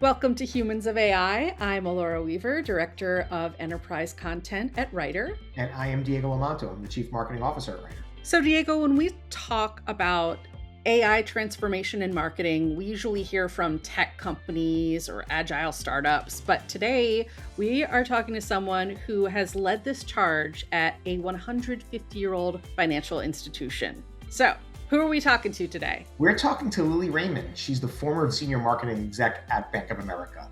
Welcome to Humans of AI. I'm Alaura Weaver, Director of Enterprise Content at Writer. And I am Diego Lomanto. I'm the Chief Marketing Officer at Writer. So, Diego, when we talk about AI transformation in marketing, we usually hear from tech companies or agile startups. But today, we are talking to someone who has led this charge at a 150-year-old financial institution. So, who are we talking to today? We're talking to Lilly Raymond. She's the former senior marketing exec at Bank of America.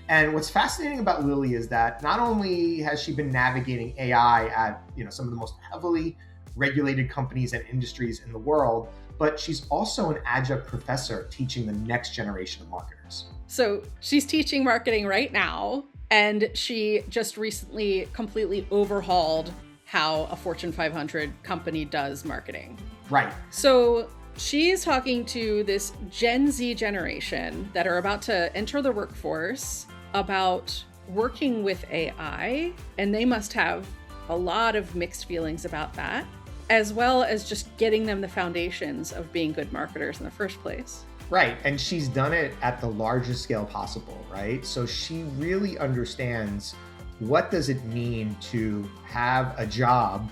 And what's fascinating about Lilly is that not only has she been navigating AI at some of the most heavily regulated companies and industries in the world, but she's also an adjunct professor teaching the next generation of marketers. So she's teaching marketing right now, and she just recently completely overhauled how a Fortune 500 company does marketing. Right. So she's talking to this Gen Z generation that are about to enter the workforce about working with AI, and they must have a lot of mixed feelings about that, as well as just getting them the foundations of being good marketers in the first place. Right. And she's done it at the largest scale possible, right? So she really understands what does it mean to have a job,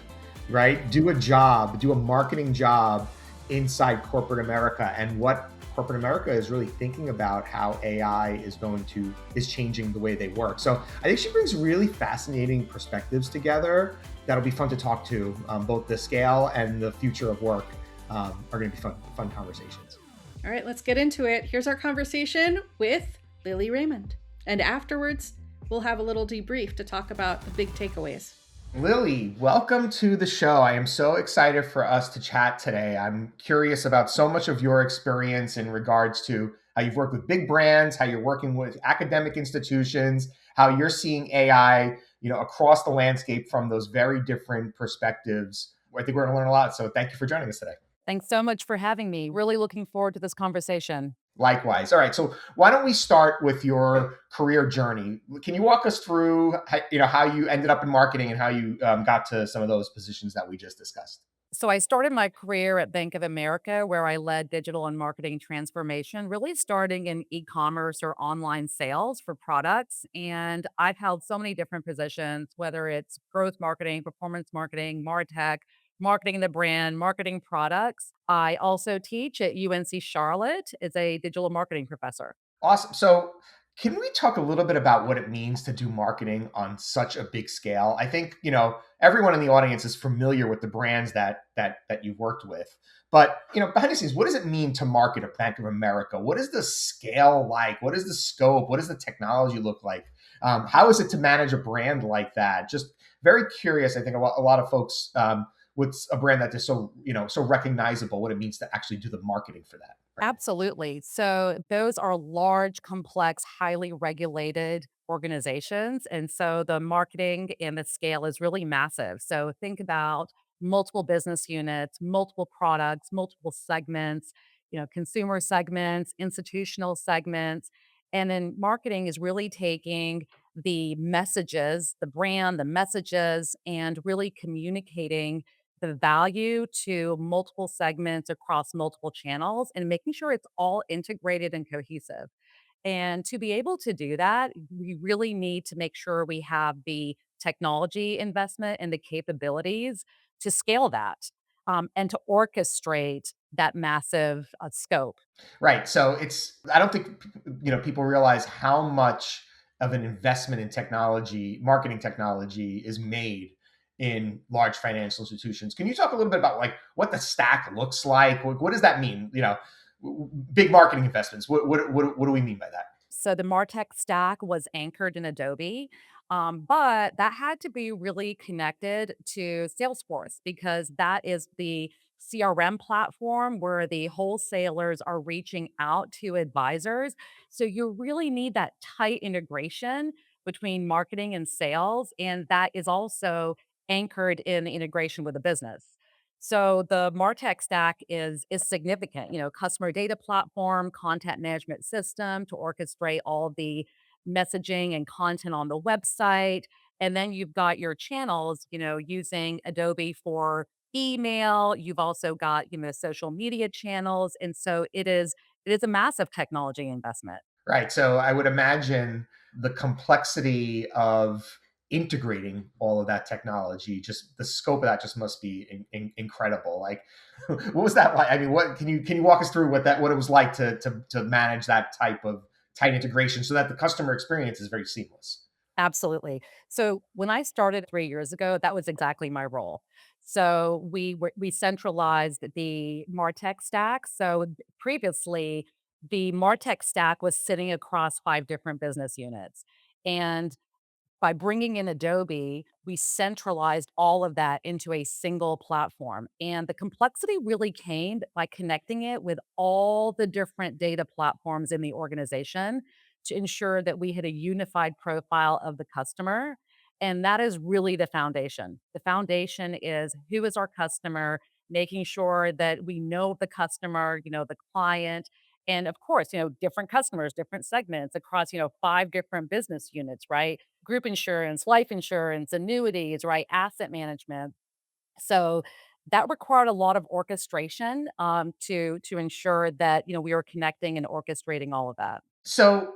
right? Do a marketing job inside corporate America, and what corporate America is really thinking about how AI is changing the way they work. So I think she brings really fascinating perspectives together that'll be fun to talk to. Both the scale and the future of work are going to be fun conversations. All right, let's get into it. Here's our conversation with Lilly Raymond. And afterwards, we'll have a little debrief to talk about the big takeaways. Lilly, welcome to the show. I am so excited for us to chat today. I'm curious about so much of your experience in regards to how you've worked with big brands, how you're working with academic institutions, how you're seeing AI, across the landscape from those very different perspectives. I think we're going to learn a lot. So thank you for joining us today. Thanks so much for having me. Really looking forward to this conversation. Likewise. All right. So why don't we start with your career journey? Can you walk us through, how you ended up in marketing and how you got to some of those positions that we just discussed? So, I started my career at Bank of America, where I led digital and marketing transformation, really starting in e commerce or online sales for products. And I've held so many different positions, whether it's growth marketing, performance marketing, MarTech, marketing the brand, marketing products. I also teach at UNC Charlotte as a digital marketing professor. Awesome. So can we talk a little bit about what it means to do marketing on such a big scale? I think, everyone in the audience is familiar with the brands that you've worked with. But, behind the scenes, what does it mean to market at Bank of America? What is the scale like? What is the scope? What does the technology look like? How is it to manage a brand like that? Just very curious. I think a lot of folks with a brand that is so recognizable, what it means to actually do the marketing for that. Right? Absolutely. So those are large, complex, highly regulated organizations. And so the marketing and the scale is really massive. So think about multiple business units, multiple products, multiple segments, consumer segments, institutional segments. And then marketing is really taking the messages, the brand, the messages, and really communicating the value to multiple segments across multiple channels and making sure it's all integrated and cohesive. And to be able to do that, we really need to make sure we have the technology investment and the capabilities to scale that and to orchestrate that massive scope. Right. So I don't think, people realize how much of an investment in technology, marketing technology is made in large financial institutions. Can you talk a little bit about like what the stack looks like? What does that mean? Big marketing investments. What do we mean by that? So the MarTech stack was anchored in Adobe, but that had to be really connected to Salesforce because that is the CRM platform where the wholesalers are reaching out to advisors. So you really need that tight integration between marketing and sales. And that is also anchored in the integration with the business. So the MarTech stack is significant, customer data platform, content management system to orchestrate all the messaging and content on the website. And then you've got your channels, using Adobe for email. You've also got, social media channels. And so it is a massive technology investment. Right. So I would imagine the complexity of integrating all of that technology, just the scope of that just must be incredible. Like, what was that like? I mean, what can you walk us through what it was like to manage that type of tight integration so that the customer experience is very seamless? Absolutely. So when I started 3 years ago, that was exactly my role. So we centralized the MarTech stack. So previously, the MarTech stack was sitting across 5 different business units, and by bringing in Adobe, we centralized all of that into a single platform. And the complexity really came by connecting it with all the different data platforms in the organization to ensure that we had a unified profile of the customer. And that is really the foundation. The foundation is who is our customer, making sure that we know the customer, the client, and of course, different customers, different segments across, 5 different business units, right? Group insurance, life insurance, annuities, right? Asset management. So that required a lot of orchestration to ensure that we were connecting and orchestrating all of that. So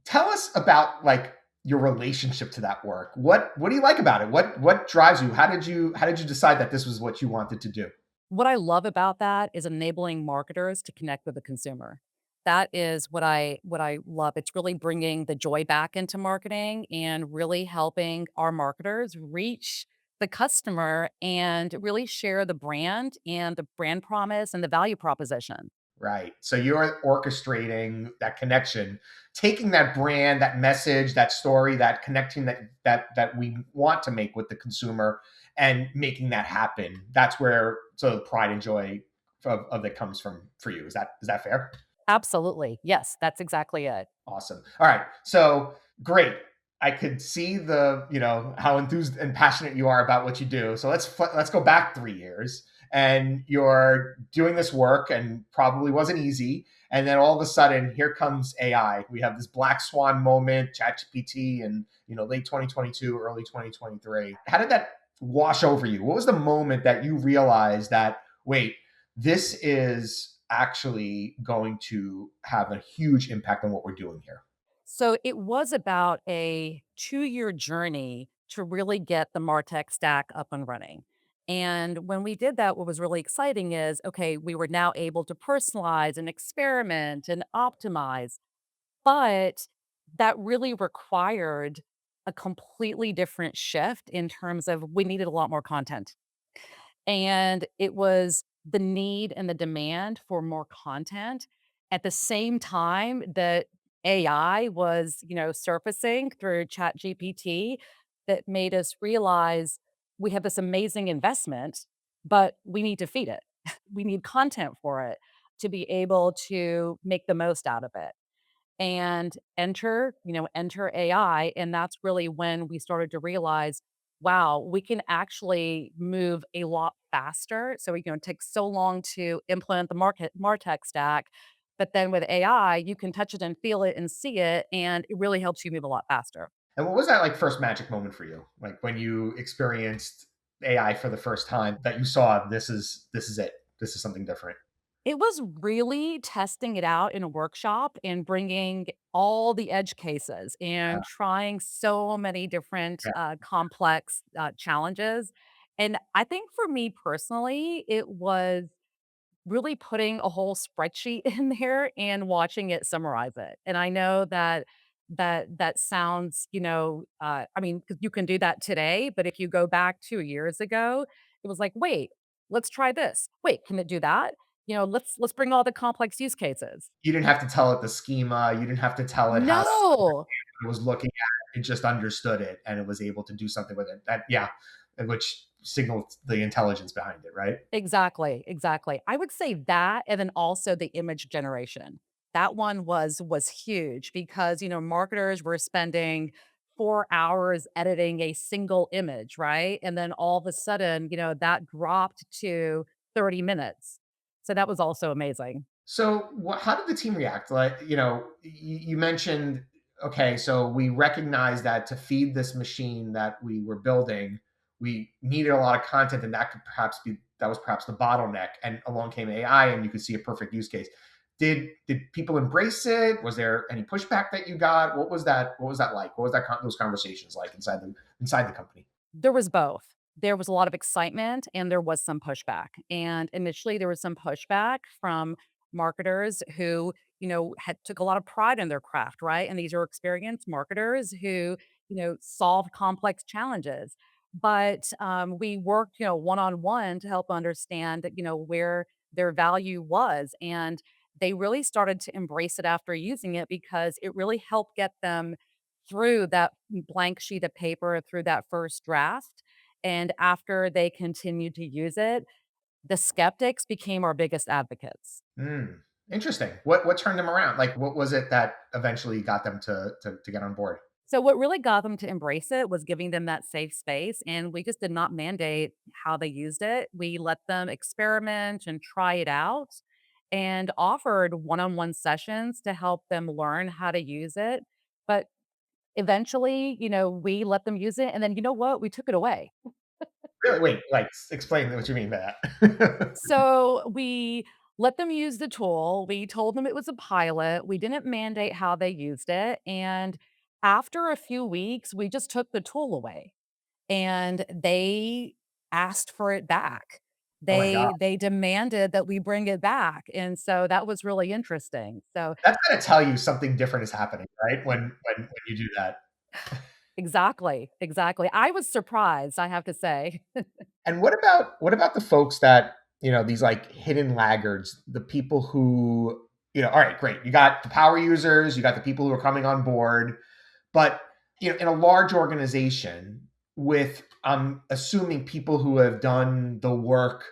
tell us about like your relationship to that work. What do you like about it? What drives you? How did you decide that this was what you wanted to do? What I love about that is enabling marketers to connect with the consumer. That is what I love. It's really bringing the joy back into marketing and really helping our marketers reach the customer and really share the brand and the brand promise and the value proposition. Right. So you're orchestrating that connection, taking that brand, that message, that story, that connecting that we want to make with the consumer and making that happen. That's where so the pride and joy of that comes from for you. Is that fair? Absolutely. Yes, that's exactly it. Awesome. All right. So great. I could see how enthused and passionate you are about what you do. So let's go back 3 years, and you're doing this work, and probably wasn't easy. And then all of a sudden, here comes AI. We have this black swan moment, ChatGPT, and late 2022, early 2023. How did that wash over you? What was the moment that you realized that wait, this is actually going to have a huge impact on what we're doing here? So it was about a 2-year journey to really get the MarTech stack up and running. And when we did that, what was really exciting is okay, we were now able to personalize and experiment and optimize, but that really required a completely different shift in terms of we needed a lot more content. And it was the need and the demand for more content at the same time that AI was, surfacing through ChatGPT that made us realize we have this amazing investment, but we need to feed it. We need content for it to be able to make the most out of it and enter AI. And that's really when we started to realize, wow, we can actually move a lot faster. So it takes so long to implement the MarTech stack. But then with AI, you can touch it and feel it and see it, and it really helps you move a lot faster. And what was that like first magic moment for you? Like when you experienced AI for the first time, that you saw this is it. This is something different. It was really testing it out in a workshop and bringing all the edge cases Yeah, and trying so many different, yeah. complex, challenges, and I think for me personally, it was really putting a whole spreadsheet in there and watching it summarize it. And I know that sounds, I mean, 'cause you can do that today, but if you go back 2 years ago, it was like, "Wait, let's try this. Wait, can it do that? Let's bring all the complex use cases." You didn't have to tell it the schema. You didn't have to tell it how to No. it was looking at it. It just understood it and it was able to do something with it. That yeah, which signaled the intelligence behind it, right? Exactly, exactly. I would say that, and then also the image generation. That one was huge because, marketers were spending 4 hours editing a single image, right? And then all of a sudden, that dropped to 30 minutes. So that was also amazing. So, how did the team react? Like, you mentioned, okay, so we recognized that to feed this machine that we were building, we needed a lot of content, and that was perhaps the bottleneck. And along came AI, and you could see a perfect use case. did people embrace it? Was there any pushback that you got? What was that like? What was those conversations like inside the company? There was both. There was a lot of excitement and there was some pushback. And initially there was some pushback from marketers who, had took a lot of pride in their craft, right? And these are experienced marketers who, solve complex challenges. But we worked, one on one to help understand, where their value was. And they really started to embrace it after using it because it really helped get them through that blank sheet of paper, through that first draft, and after they continued to use it, the skeptics became our biggest advocates. Mm, interesting. What turned them around? Like, what was it that eventually got them to get on board? So what really got them to embrace it was giving them that safe space, and we just did not mandate how they used it. We let them experiment and try it out and offered one-on-one sessions to help them learn how to use it. But eventually, we let them use it, and then you know what? We took it away. Really? Wait, like explain what you mean by that. So we let them use the tool. We told them it was a pilot. We didn't mandate how they used it. And after a few weeks, we just took the tool away and they asked for it back. Oh my god, They demanded that we bring it back. And so that was really interesting. So that's gonna tell you something different is happening, right? When you do that. exactly, exactly. I was surprised, I have to say. And what about the folks that, these like hidden laggards, the people who, all right, great. You got the power users, you got the people who are coming on board, but in a large organization with, I'm assuming people who have done the work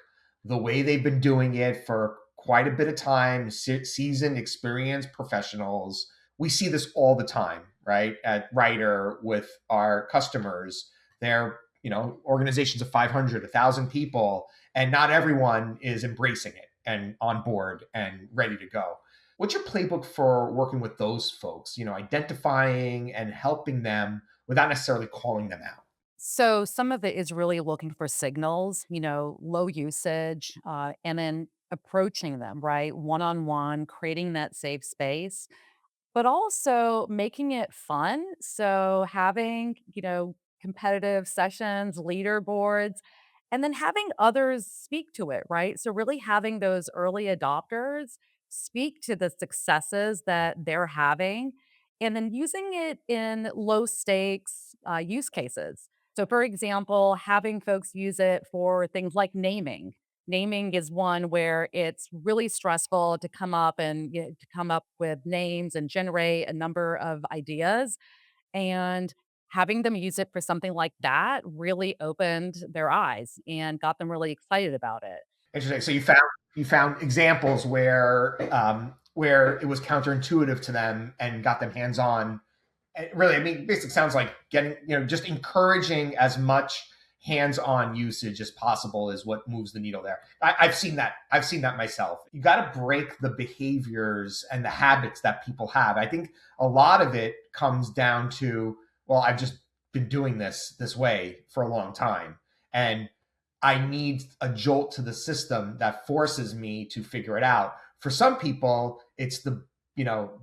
the way they've been doing it for quite a bit of time, seasoned, experienced professionals. We see this all the time, right? At Writer with our customers, they're organizations of 500, 1,000 people, and not everyone is embracing it and on board and ready to go. What's your playbook for working with those folks, identifying and helping them without necessarily calling them out? So some of it is really looking for signals, low usage, and then approaching them, right? One on one, creating that safe space but also making it fun. So having, competitive sessions, leaderboards, and then having others speak to it, right? So really having those early adopters speak to the successes that they're having and then using it in low stakes use cases. So, for example, having folks use it for things like naming. Naming is one where it's really stressful to come up and to come up with names and generate a number of ideas. And having them use it for something like that really opened their eyes and got them really excited about it. Interesting. So you found examples where it was counterintuitive to them and got them hands on. Really, I mean, basically sounds like getting, just encouraging as much hands-on usage as possible is what moves the needle there. I've seen that. I've seen that myself. You got to break the behaviors and the habits that people have. I think a lot of it comes down to, well, I've just been doing this way for a long time, and I need a jolt to the system that forces me to figure it out. For some people, it's the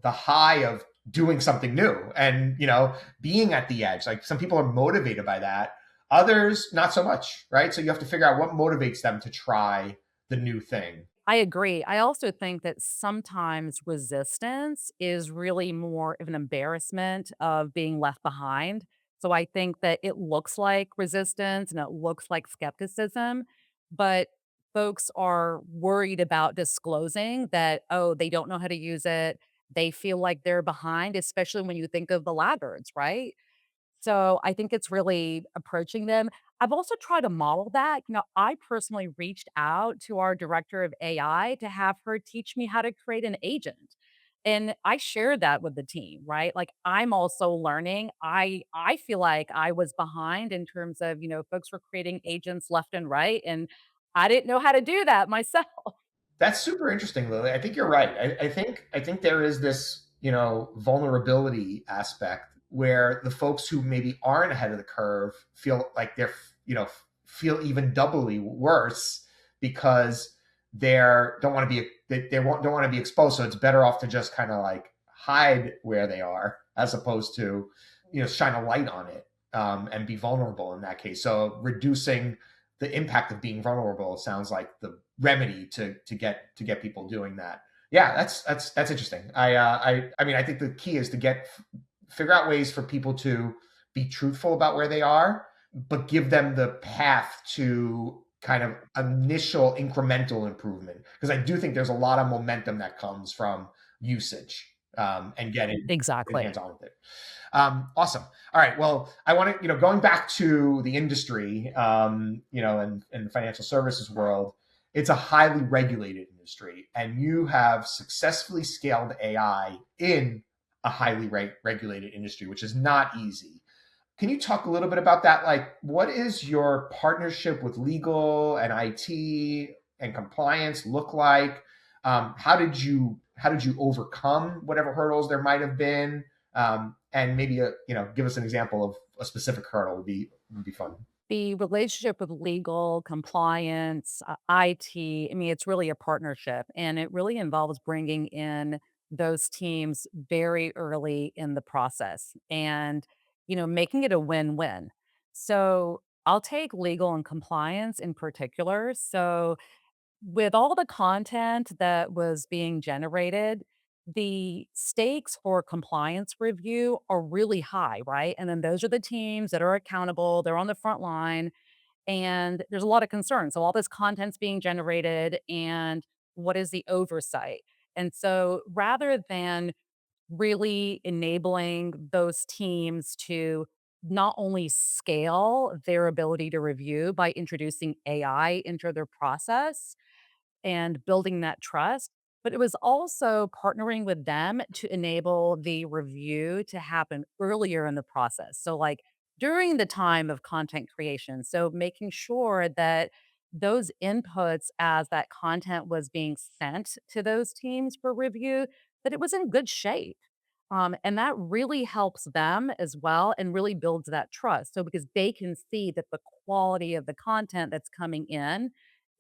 high of doing something new and being at the edge. Like some people are motivated by that, others not so much, right? So you have to figure out what motivates them to try the new thing. I agree. I also think that sometimes resistance is really more of an embarrassment of being left behind. So I think that it looks like resistance and it looks like skepticism, but folks are worried about disclosing that, oh, they don't know how to use it. They feel like they're behind, especially when you think of the laggards, right? So I think it's really approaching them. I've also tried to model that. I personally reached out to our director of AI to have her teach me how to create an agent. And I shared that with the team, right? Like I'm also learning. I feel like I was behind in terms of, folks were creating agents left and right and I didn't know how to do that myself. That's super interesting, Lily. I think you're right. I think there is this, vulnerability aspect where the folks who maybe aren't ahead of the curve feel like they're, feel even doubly worse because they're don't want to be don't want to be exposed, so it's better off to just kind of like hide where they are as opposed to shine a light on it, and be vulnerable in that case. So reducing the impact of being vulnerable sounds like the remedy to get people doing that. Yeah, that's interesting. I mean, I think the key is to figure out ways for people to be truthful about where they are, but give them the path to kind of initial incremental improvement. Because I do think there's a lot of momentum that comes from usage, and getting Exactly. hands on with it. Awesome. All right. Well, I want to, going back to the industry, and the financial services world, it's a highly regulated industry, and you have successfully scaled AI in a highly regulated industry, which is not easy. Can you talk a little bit about that? Like, what is your partnership with legal and IT and compliance look like? How did you overcome whatever hurdles there might have been? And maybe give us an example of a specific hurdle would be fun. The relationship with legal, compliance, IT, I mean, it's really a partnership, and it really involves bringing in those teams very early in the process and, making it a win-win. So, I'll take legal and compliance in particular. So, with all the content that was being generated, the stakes for compliance review are really high, right? And then those are the teams that are accountable, they're on the front line, and there's a lot of concern. So all this content's being generated, and what is the oversight? And so rather than really enabling those teams to not only scale their ability to review by introducing AI into their process, and building that trust, but it was also partnering with them to enable the review to happen earlier in the process. So, like during the time of content creation, so making sure that those inputs as that content was being sent to those teams for review, that it was in good shape. And that really helps them as well and really builds that trust. So, because they can see that the quality of the content that's coming in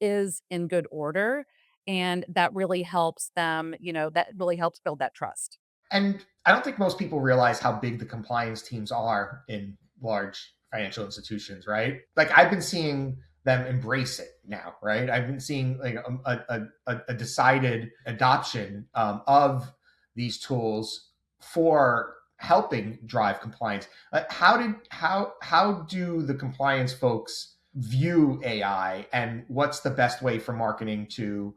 is in good order, and that really helps them, that really helps build that trust. And I don't think most people realize how big the compliance teams are in large financial institutions, right? Like, I've been seeing them embrace it now, right? I've been seeing like a decided adoption, of these tools for helping drive compliance. How do the compliance folks view AI, and what's the best way for marketing to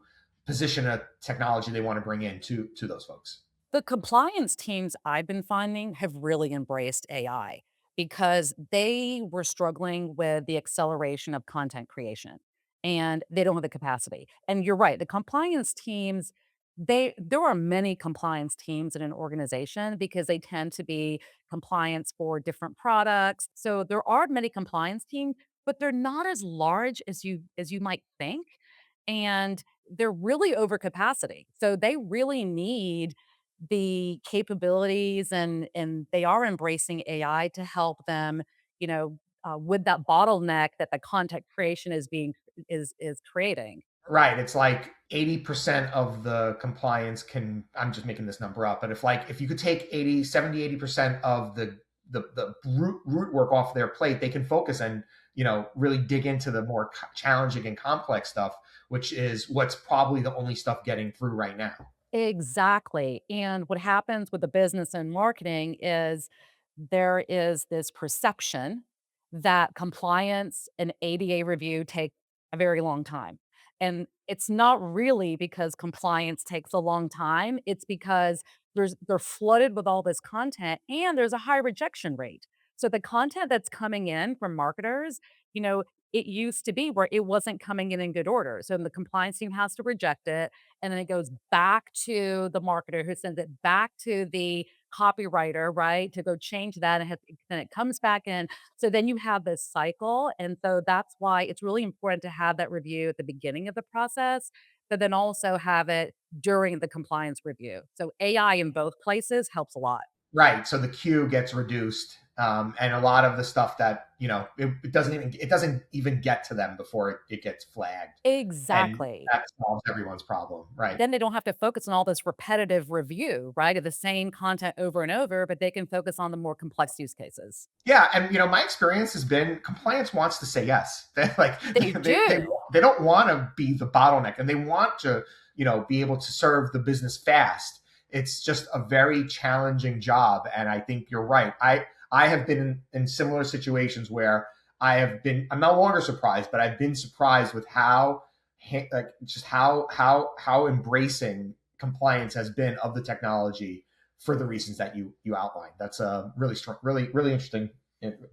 position a technology they want to bring in to those folks? The compliance teams I've been finding have really embraced AI because they were struggling with the acceleration of content creation, and they don't have the capacity. And you're right, the compliance teams, there are many compliance teams in an organization because they tend to be compliance for different products. So there are many compliance teams, but they're not as large as you might think. And they're really over capacity. So they really need the capabilities, and they are embracing AI to help them, with that bottleneck that the content creation is creating. Right. It's like 80% of the compliance can, I'm just making this number up, but if you could take 80 70 80% of the root work off their plate, they can focus and, really dig into the more challenging and complex stuff, which is what's probably the only stuff getting through right now. Exactly. And what happens with the business and marketing is there is this perception that compliance and ADA review take a very long time. And it's not really because compliance takes a long time. It's because they're flooded with all this content, and there's a high rejection rate. So the content that's coming in from marketers, you know, it used to be where it wasn't coming in good order. So the compliance team has to reject it, and then it goes back to the marketer who sends it back to the copywriter, right, to go change that, and then it comes back in. So then you have this cycle, and so that's why it's really important to have that review at the beginning of the process, but then also have it during the compliance review. So AI in both places helps a lot. Right. So the queue gets reduced, and a lot of the stuff that it doesn't even get to them before it gets flagged, and Exactly. that solves everyone's problem. Right. Then they don't have to focus on all this repetitive review, right, of the same content over and over, but they can focus on the more complex use cases. Yeah, and my experience has been compliance wants to say yes. They like They do. they don't want to be the bottleneck, and they want to be able to serve the business fast. It's just a very challenging job, and I think you're right. I have been in similar situations where I'm no longer surprised, but I've been surprised with how like just how embracing compliance has been of the technology for the reasons that you outlined. That's a really strong, really interesting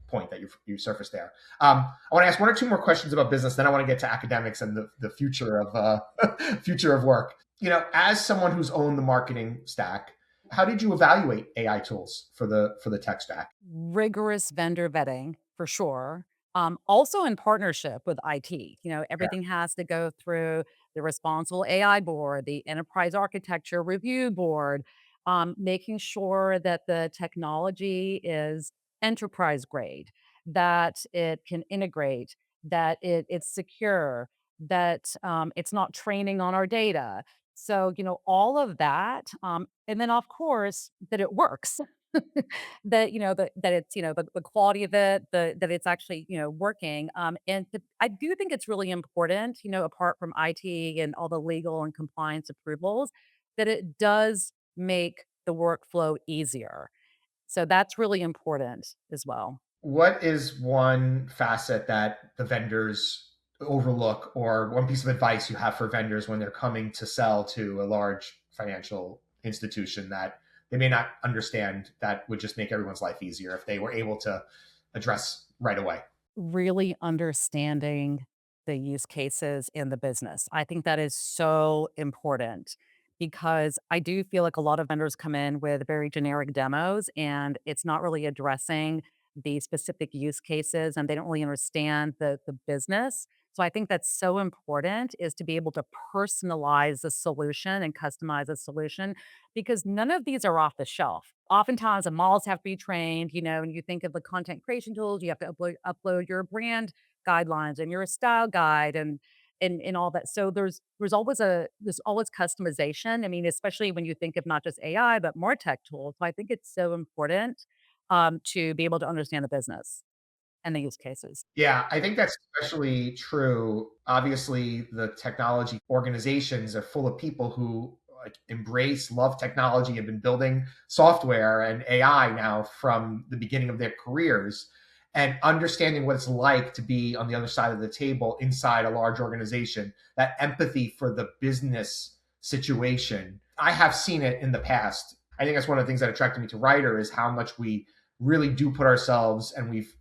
point that you surfaced there. I want to ask one or two more questions about business, then I want to get to academics and the future of future of work. As someone who's owned the marketing stack, how did you evaluate AI tools for the tech stack? Rigorous vendor vetting for sure. Also in partnership with IT. Yeah. Everything has to go through the responsible AI board, the enterprise architecture review board, making sure that the technology is enterprise grade, that it can integrate, that it's secure, that it's not training on our data. So, all of that. And then, of course, that it works. That, that it's, the quality of it, that it's actually, working. I do think it's really important, apart from IT and all the legal and compliance approvals, that it does make the workflow easier. So that's really important as well. What is one facet that the vendors overlook, or one piece of advice you have for vendors when they're coming to sell to a large financial institution that they may not understand, that would just make everyone's life easier if they were able to address right away? Really understanding the use cases in the business. I think that is so important because I do feel like a lot of vendors come in with very generic demos and it's not really addressing the specific use cases and they don't really understand the business. So I think that's so important is to be able to personalize the solution and customize a solution because none of these are off the shelf. Oftentimes, the models have to be trained, and you think of the content creation tools, you have to upload your brand guidelines and your style guide and all that. So there's always customization. I mean, especially when you think of not just AI, but more tech tools. So I think it's so important to be able to understand the business and the use cases. Yeah, I think that's especially true. Obviously, the technology organizations are full of people who like embrace, love technology, have been building software and AI now from the beginning of their careers, and understanding what it's like to be on the other side of the table inside a large organization, that empathy for the business situation. I have seen it in the past. I think that's one of the things that attracted me to Writer is how much we really do put ourselves, and we've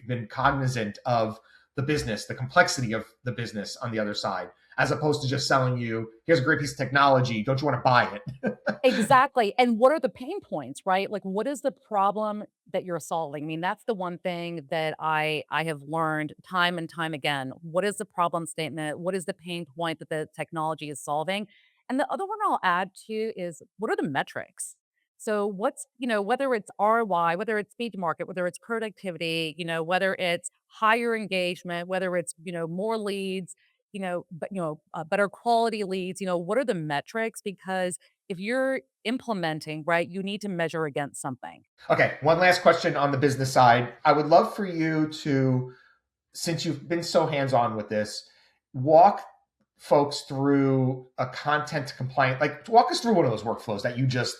been cognizant of the business, the complexity of the business on the other side, as opposed to just selling you, here's a great piece of technology, don't you want to buy it? Exactly, and what are the pain points, right? Like, what is the problem that you're solving? I mean, that's the one thing that I have learned time and time again. What is the problem statement? What is the pain point that the technology is solving? And the other one I'll add too is what are the metrics? So what's, whether it's ROI, whether it's speed to market, whether it's productivity, whether it's higher engagement, whether it's, more leads, better quality leads, what are the metrics? Because if you're implementing, right, you need to measure against something. Okay, one last question on the business side. I would love for you to, since you've been so hands-on with this, walk folks through a content compliant, like walk us through one of those workflows that you just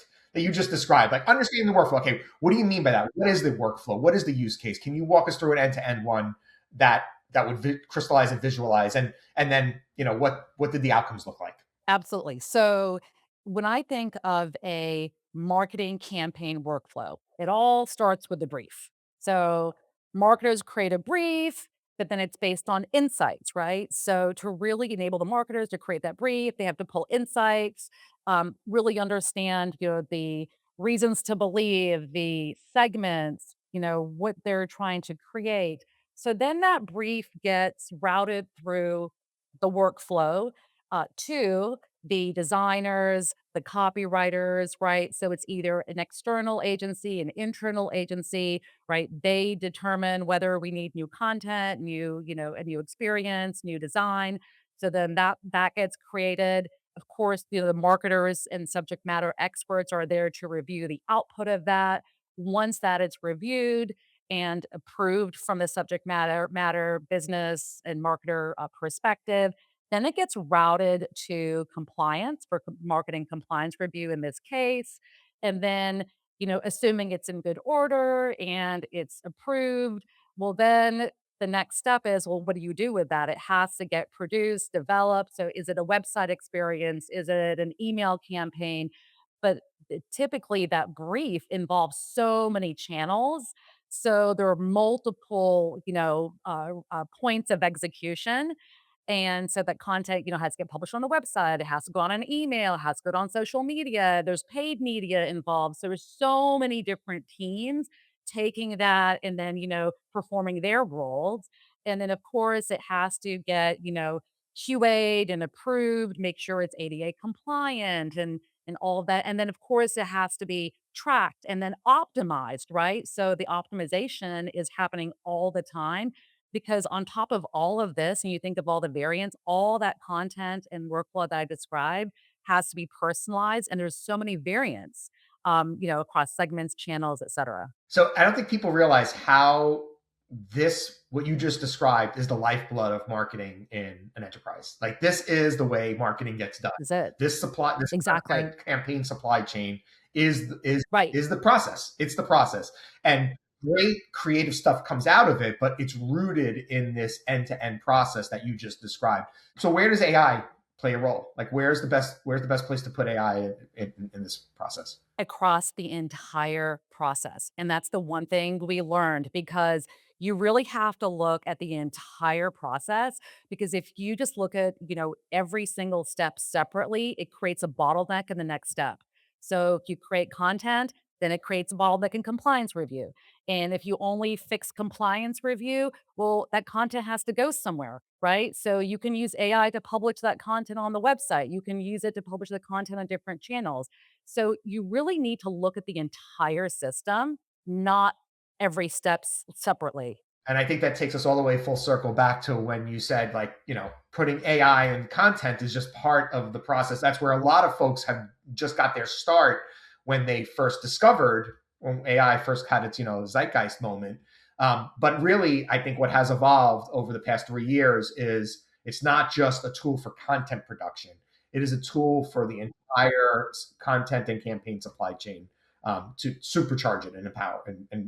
described. Like understanding the workflow. Okay, what do you mean by that? What is the workflow? What is the use case? Can you walk us through an end-to-end one that would crystallize and visualize, and then what did the outcomes look like? Absolutely. So when I think of a marketing campaign workflow, it all starts with the brief. So marketers create a brief, but then it's based on insights, right? So to really enable the marketers to create that brief, they have to pull insights, really understand, the reasons to believe, the segments, what they're trying to create. So then that brief gets routed through the workflow to the designers, the copywriters, right? So it's either an external agency, an internal agency, right? They determine whether we need new content, a new experience, new design. So then that gets created. Of course, the marketers and subject matter experts are there to review the output of that. Once that is reviewed and approved from the subject matter business and marketer perspective, then it gets routed to compliance for marketing compliance review in this case. And then, assuming it's in good order and it's approved, well, then the next step is, well, what do you do with that? It has to get produced, developed. So is it a website experience? Is it an email campaign? But typically that brief involves so many channels. So there are multiple, points of execution, and so that content, has to get published on the website. It has to go on an email, it has to go on social media. There's paid media involved. So there's so many different teams taking that and then, performing their roles. And then, of course, it has to get, QA'd and approved, make sure it's ADA compliant and all of that. And then, of course, it has to be tracked and then optimized, right? So the optimization is happening all the time because on top of all of this, and you think of all the variants, all that content and workflow that I described has to be personalized, and there's so many variants, across segments, channels, et cetera. So I don't think people realize how what you just described is the lifeblood of marketing in an enterprise. Like this is the way marketing gets done. Is it? This Exactly. content campaign supply chain Right. is the process. It's the process. And great creative stuff comes out of it, but it's rooted in this end-to-end process that you just described. So where does AI play a role? Like where's the best place to put AI in this process? Across the entire process. And that's the one thing we learned because you really have to look at the entire process because if you just look at, every single step separately, it creates a bottleneck in the next step. So if you create content, then it creates a bottleneck in compliance review. And if you only fix compliance review, well, that content has to go somewhere, right? So you can use AI to publish that content on the website. You can use it to publish the content on different channels. So you really need to look at the entire system, not every separately. And I think that takes us all the way full circle back to when you said, like, putting AI in content is just part of the process. That's where a lot of folks have just got their start when they first discovered when AI first had its, zeitgeist moment. But really, I think what has evolved over the past 3 years is it's not just a tool for content production. It is a tool for the entire content and campaign supply chain to supercharge it and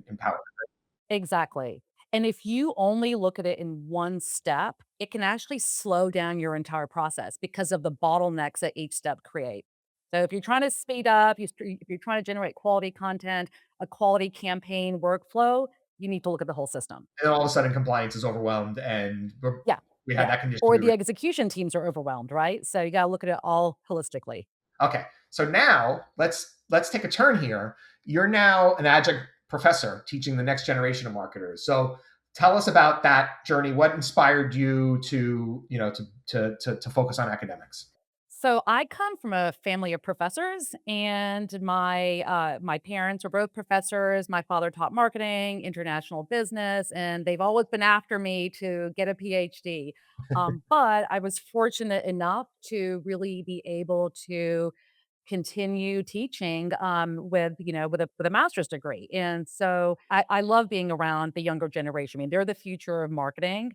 empower it. Exactly. And if you only look at it in one step, it can actually slow down your entire process because of the bottlenecks that each step create. So if you're trying to speed up, if you're trying to generate quality content, a quality campaign workflow, you need to look at the whole system. And all of a sudden compliance is overwhelmed and Yeah. we had Yeah. that condition Or we the were. execution teams are overwhelmed, right? So you got to look at it all holistically. Okay, so now let's take a turn here. You're now an adjunct professor teaching the next generation of marketers. So tell us about that journey. What inspired you to to focus on academics? So I come from a family of professors, and my parents were both professors. My father taught marketing, international business, and they've always been after me to get a PhD. But I was fortunate enough to really be able to continue teaching with with a master's degree, and so I love being around the younger generation. I mean, they're the future of marketing,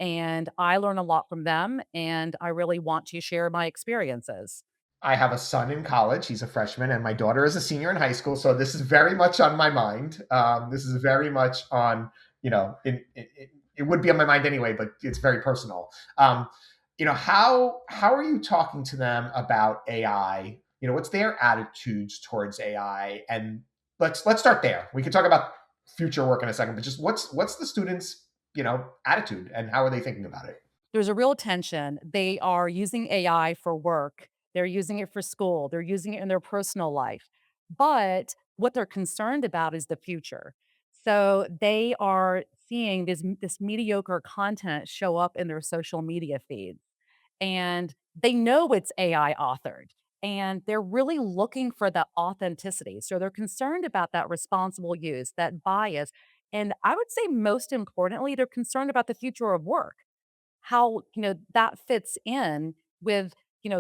and I learn a lot from them, and I really want to share my experiences. I have a son in college. He's a freshman, and my daughter is a senior in high school. So this is very much on my mind. This is very much on, it would be on my mind anyway, but it's very personal. How are you talking to them about AI? What's their attitudes towards AI? And let's start there. We can talk about future work in a second, but just what's the students' attitude and how are they thinking about it? There's a real tension. They are using AI for work, they're using it for school, they're using it in their personal life. But what they're concerned about is the future. So they are seeing this mediocre content show up in their social media feeds. and they know it's AI authored, and they're really looking for that authenticity. So they're concerned about that responsible use, that bias. And I would say most importantly, they're concerned about the future of work, how, that fits in with,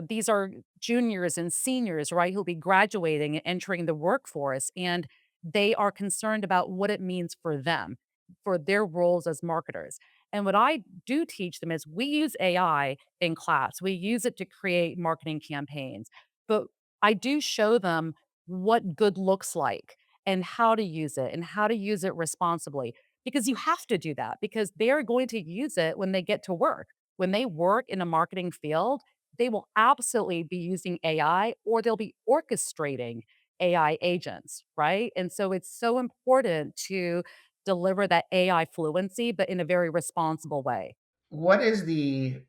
these are juniors and seniors, right, who'll be graduating and entering the workforce, and they are concerned about what it means for them, for their roles as marketers. And what I do teach them is we use AI in class. We use it to create marketing campaigns, but I do show them what good looks like and how to use it and how to use it responsibly, because you have to do that because they're going to use it when they get to work. When they work in a marketing field, they will absolutely be using AI or they'll be orchestrating AI agents, right? And so it's so important to deliver that AI fluency, but in a very responsible way. What is the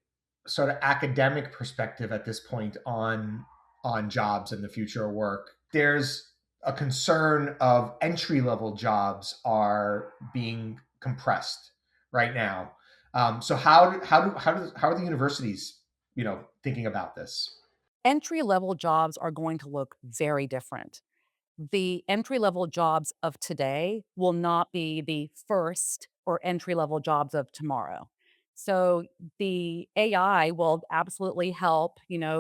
sort of academic perspective at this point on jobs and the future of work? There's a concern of entry level jobs are being compressed right now. So how are the universities thinking about this? Entry level jobs are going to look very different. The entry level jobs of today will not be the first or entry level jobs of tomorrow. So the AI will absolutely help,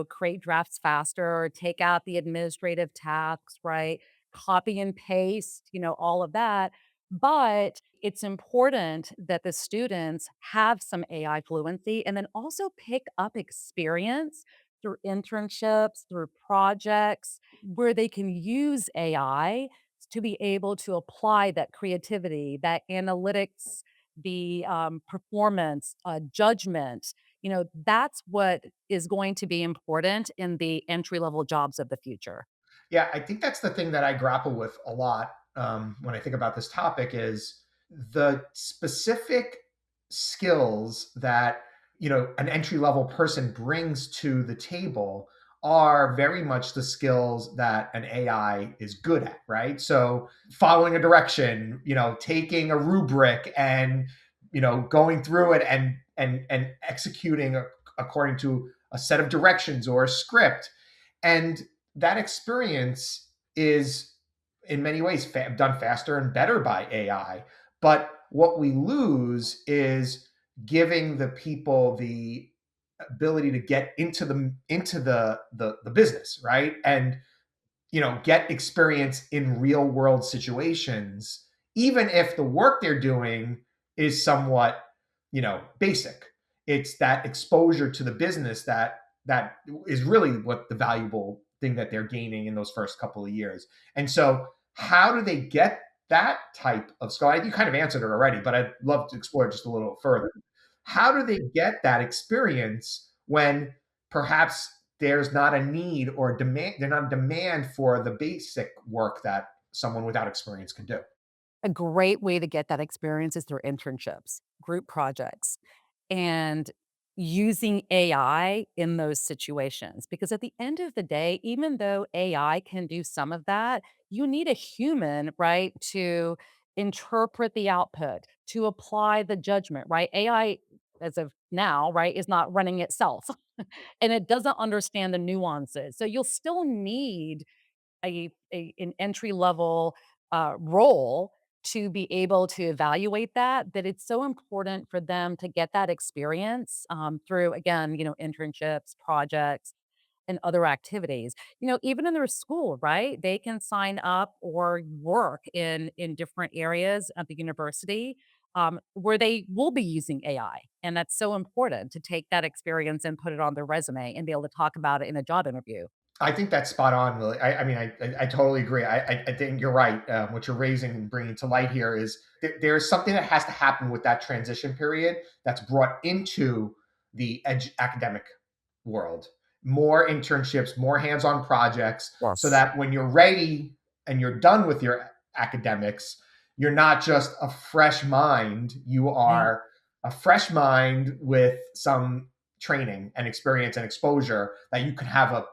create drafts faster, take out the administrative tasks, right? Copy and paste, all of that. But it's important that the students have some AI fluency and then also pick up experience through internships, through projects where they can use AI to be able to apply that creativity, that analytics, the performance, judgment. That's what is going to be important in the entry level jobs of the future. Yeah, I think that's the thing that I grapple with a lot when I think about this topic is the specific skills that an entry level person brings to the table are very much the skills that an AI is good at, right? So following a direction, taking a rubric and going through it and executing according to a set of directions or a script. And that experience is in many ways done faster and better by AI. But what we lose is giving the people the ability to get into the business, right? And get experience in real world situations, even if the work they're doing is somewhat, basic. It's that exposure to the business that is really what the valuable thing that they're gaining in those first couple of years. And so, how do they get that type of skill? You kind of answered it already, but I'd love to explore it just a little further. How do they get that experience when perhaps there's not a need or demand, there's not a demand for the basic work that someone without experience can do? A great way to get that experience is through internships, group projects, and using AI in those situations. Because at the end of the day, even though AI can do some of that, you need a human, right, to interpret the output, to apply the judgment, right? AI, as of now, right, is not running itself and it doesn't understand the nuances. So you'll still need an entry level role to be able to evaluate that, that it's so important for them to get that experience through, again, internships, projects, and other activities. Even in their school, right? They can sign up or work in different areas at the university where they will be using AI. And that's so important to take that experience and put it on their resume and be able to talk about it in a job interview. I think that's spot on, Lily. I mean, I totally agree. I think you're right. What you're raising and bringing to light here is there's something that has to happen with that transition period that's brought into the academic world. More internships, more hands-on projects, so Yes. that when you're ready and you're done with your academics, you're not just a fresh mind. You Yeah. are a fresh mind with some training and experience and exposure that you can have a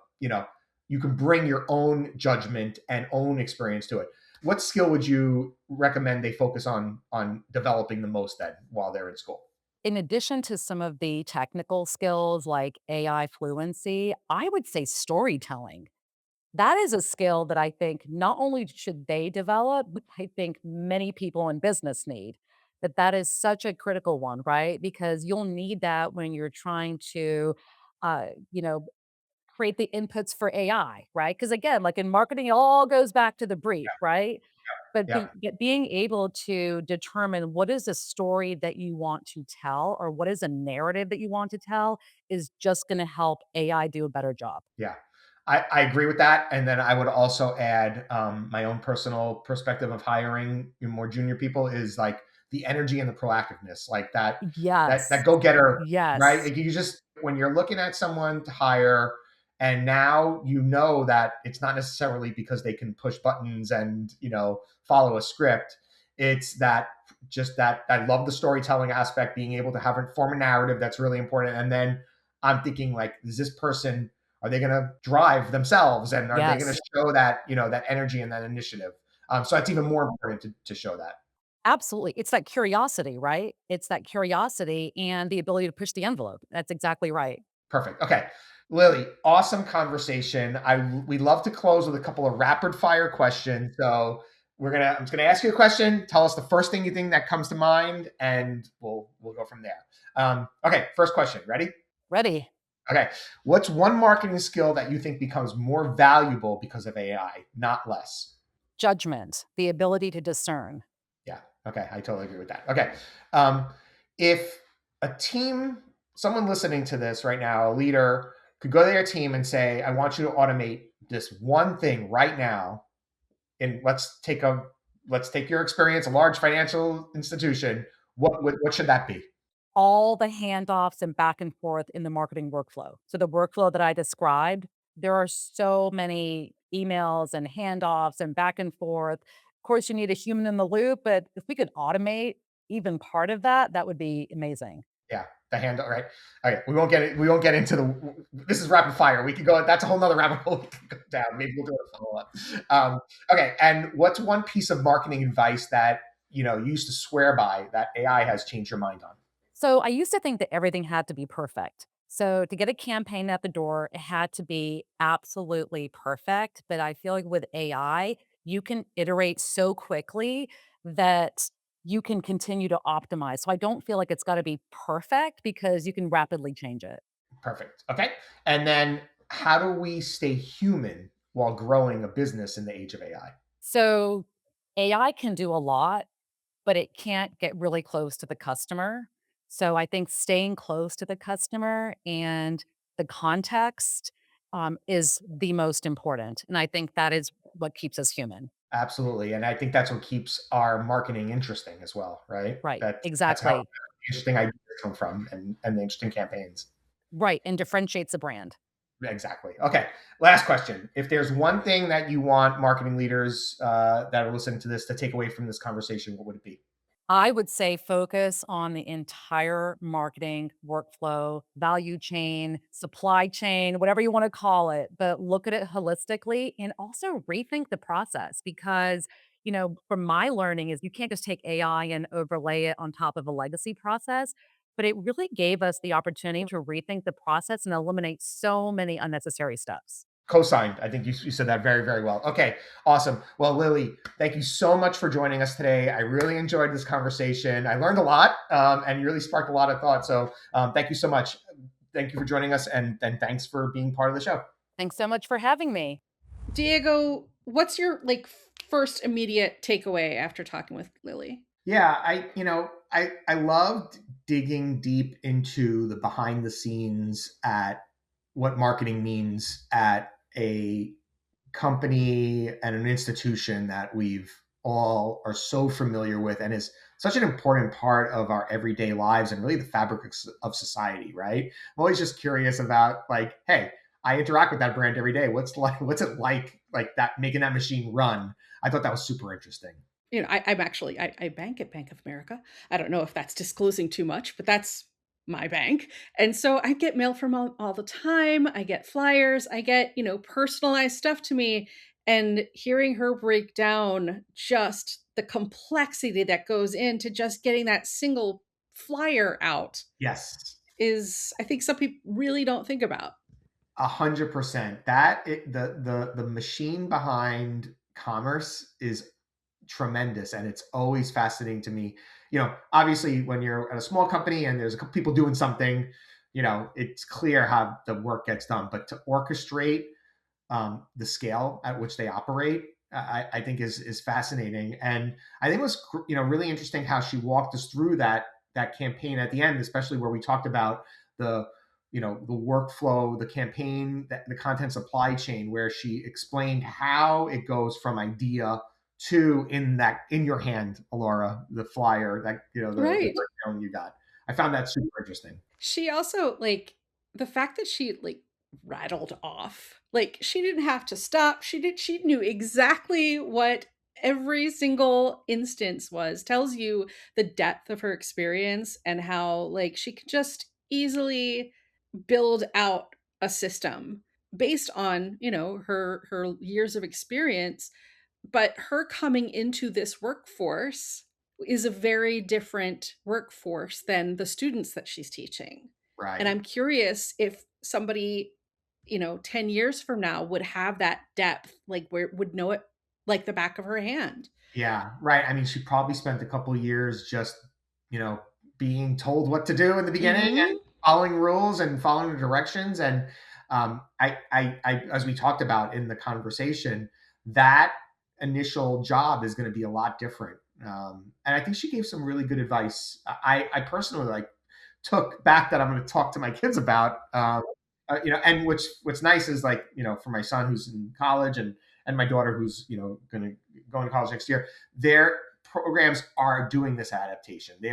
you can bring your own judgment and own experience to it. What skill would you recommend they focus on developing the most then while they're in school? In addition to some of the technical skills like AI fluency, I would say storytelling. That is a skill that I think not only should they develop, but I think many people in business need. That is such a critical one, right? Because you'll need that when you're trying to, you know, create the inputs for AI, right? Because again, like in marketing, it all goes back to the brief, right? But Yeah, being able to determine what is a story that you want to tell or what is a narrative that you want to tell is just going to help AI do a better job. yeah. I agree with that. And then I would also add my own personal perspective of hiring more junior people is like the energy and the proactiveness, like that Yes. go getter, right? Yes. Like you just when you're looking at someone to hire, and now you know that it's not necessarily because they can push buttons and follow a script. It's that just that I love the storytelling aspect, being able to have form a narrative that's really important. And then I'm thinking like, is this person are they going to drive themselves and are they going to Yes. show that that energy and that initiative? So it's even more important to show that. Absolutely. It's that curiosity, right? It's that curiosity and the ability to push the envelope. That's exactly right. Perfect. Okay, Lily, awesome conversation. We love to close with a couple of rapid fire questions. So I'm just gonna ask you a question. Tell us the first thing you think that comes to mind, and we'll go from there. Okay, first question. Ready? Ready. Okay. What's one marketing skill that you think becomes more valuable because of AI, not less? Judgment, the ability to discern. Yeah. Okay. I totally agree with that. Okay. Um, if a team, someone listening to this right now, a leader could go to their team and say, I want you to automate this one thing right now. And let's take your experience, a large financial institution. What should that be? All the handoffs and back and forth in the marketing workflow. So the workflow that I described, there are so many emails and handoffs and back and forth. Of course, you need a human in the loop, but if we could automate even part of that, that would be amazing. Yeah, the handle, right? Okay, we won't get into the. This is rapid fire. We could go. That's a whole nother rabbit hole we can go down. Maybe we'll do a follow up. Okay, and what's one piece of marketing advice that you used to swear by that AI has changed your mind on? So I used to think that everything had to be perfect. So to get a campaign at the door, it had to be absolutely perfect. But I feel like with AI, you can iterate so quickly that you can continue to optimize. So I don't feel like it's got to be perfect because you can rapidly change it. Perfect. Okay, and then how do we stay human while growing a business in the age of AI? So AI can do a lot, but it can't get really close to the customer. So I think staying close to the customer and the context is the most important. And I think that is what keeps us human. Absolutely, and I think that's what keeps our marketing interesting as well, right? Right. That's how Exactly. interesting ideas come from, and the interesting campaigns. Right. And differentiates a brand. Exactly. Okay. Last question. If there's one thing that you want marketing leaders that are listening to this to take away from this conversation, what would it be? I would say focus on the entire marketing workflow, value chain, supply chain, whatever you want to call it, but look at it holistically and also rethink the process because, from my learning is you can't just take AI and overlay it on top of a legacy process, but it really gave us the opportunity to rethink the process and eliminate so many unnecessary steps. Co-signed. I think you said that very, very well. Okay. Awesome. Well, Lily, thank you so much for joining us today. I really enjoyed this conversation. I learned a lot and you really sparked a lot of thought. So thank you so much. Thank you for joining us and thanks for being part of the show. Thanks so much for having me. Diego, what's your first immediate takeaway after talking with Lily? Yeah, I loved digging deep into the behind the scenes at what marketing means at a company and an institution that we've all are so familiar with and is such an important part of our everyday lives and really the fabric of society, right? I'm always just curious about like, hey, I interact with that brand every day. What's it like that making that machine run? I thought that was super interesting. I'm actually I bank at Bank of America. I don't know if that's disclosing too much, but that's my bank. And so I get mail from all the time. I get flyers. I get, personalized stuff to me. And hearing her break down just the complexity that goes into just getting that single flyer out Yes. is, I think some people really don't think about. 100%. The machine behind commerce is tremendous, and it's always fascinating to me. Obviously, when you're at a small company and there's a couple people doing something, it's clear how the work gets done. But to orchestrate the scale at which they operate, I think is fascinating. And I think it was really interesting how she walked us through that campaign at the end, especially where we talked about the the workflow, the campaign, the content supply chain, where she explained how it goes from idea to in your hand, Alaura, the flyer that the Right. breakdown you got. I found that super interesting. She also, like, the fact that she, like, rattled off, like, she didn't have to stop, she knew exactly what every single instance was, tells you the depth of her experience and how, like, she could just easily build out a system based on, her years of experience, but her coming into this workforce is a very different workforce than the students that she's teaching. And Right. I'm curious if somebody, 10 years from now would have that depth, like where would know it like the back of her hand. Yeah, right. I mean, she probably spent a couple years just, you know, being told what to do in the beginning and Mhm. following rules and following the directions. And as we talked about in the conversation, that initial job is going to be a lot different. And I think she gave some really good advice. I personally like took back that I'm going to talk to my kids about. And what's nice is like for my son who's in college and my daughter who's going to go into college next year, their programs are doing this adaptation. They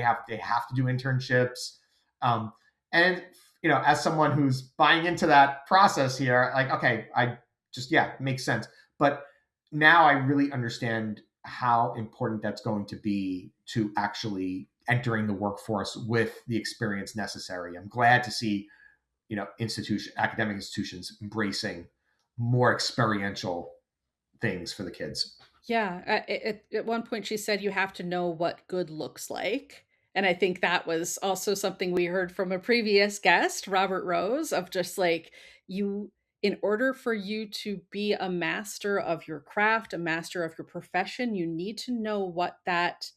have to do internships, um, and as someone who's buying into that process here, like okay, I just it makes sense. But now I really understand how important that's going to be to actually entering the workforce with the experience necessary. I'm glad to see academic institutions embracing more experiential things for the kids. Yeah, at one point she said you have to know what good looks like, and I think that was also something we heard from a previous guest, Robert Rose, of just like you in order for you to be a master of your craft, a master of your profession, you need to know what that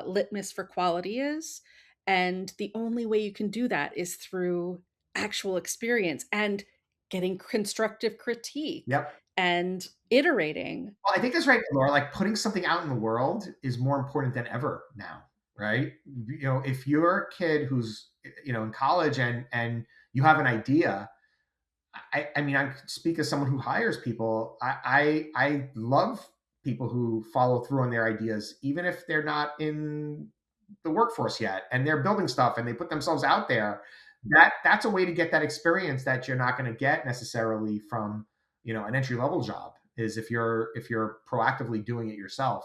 litmus for quality is, and the only way you can do that is through actual experience and getting constructive critique Yep. and iterating. Well, I think that's right, Laura. Like putting something out in the world is more important than ever now, right? If you're a kid who's in college and you have an idea, I mean, I speak as someone who hires people. I love people who follow through on their ideas, even if they're not in the workforce yet, and they're building stuff and they put themselves out there. That's a way to get that experience that you're not going to get necessarily from an entry level job. Is if you're proactively doing it yourself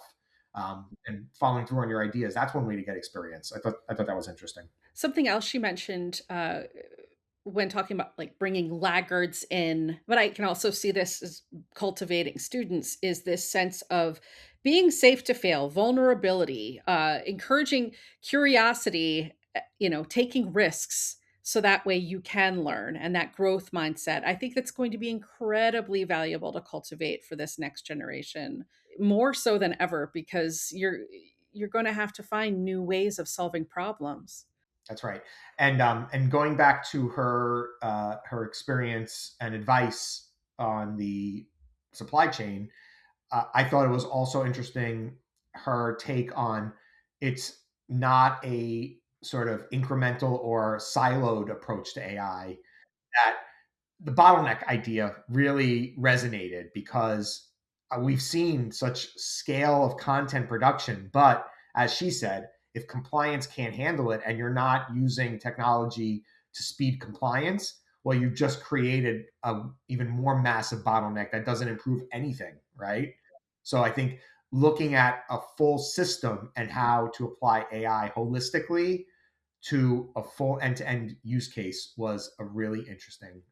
and following through on your ideas. That's one way to get experience. I thought that was interesting. Something else she mentioned, when talking about, like, bringing laggards in, but I can also see this as cultivating students, is this sense of being safe to fail, vulnerability, encouraging curiosity, taking risks so that way you can learn, and that growth mindset. I think that's going to be incredibly valuable to cultivate for this next generation, more so than ever because you're gonna have to find new ways of solving problems. That's right. And going back to her experience and advice on the supply chain, I thought it was also interesting her take on it's not a sort of incremental or siloed approach to AI. That the bottleneck idea really resonated because we've seen such scale of content production. But as she said, if compliance can't handle it and you're not using technology to speed compliance, well, you've just created a even more massive bottleneck that doesn't improve anything, right? So I think looking at a full system and how to apply AI holistically to a full end-to-end use case was a really interesting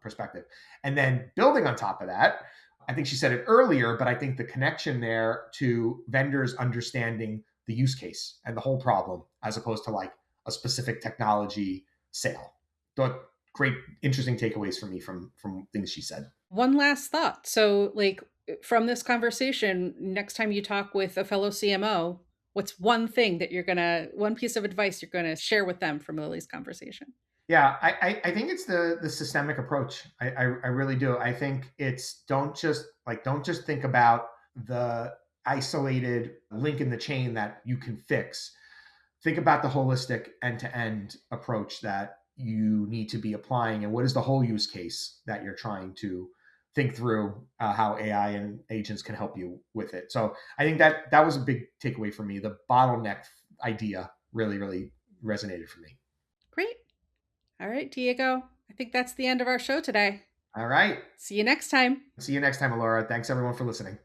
perspective. And then building on top of that, I think she said it earlier, but I think the connection there to vendors understanding the use case and the whole problem as opposed to like a specific technology sale. But great, interesting takeaways for me from things she said. One last thought. So, like, from this conversation, next time you talk with a fellow CMO, what's one thing that one piece of advice you're gonna share with them from Lily's conversation? Yeah, I think it's the systemic approach. I really do. I think it's don't just think about the isolated link in the chain that you can fix. Think about the holistic end-to-end approach that you need to be applying, and what is the whole use case that you're trying to think through, how AI and agents can help you with it. So I think that was a big takeaway for me. The bottleneck idea really resonated for me. Great. All right, Diego. I think that's the end of our show today. All right. See you next time. See you next time, Alaura. Thanks everyone for listening.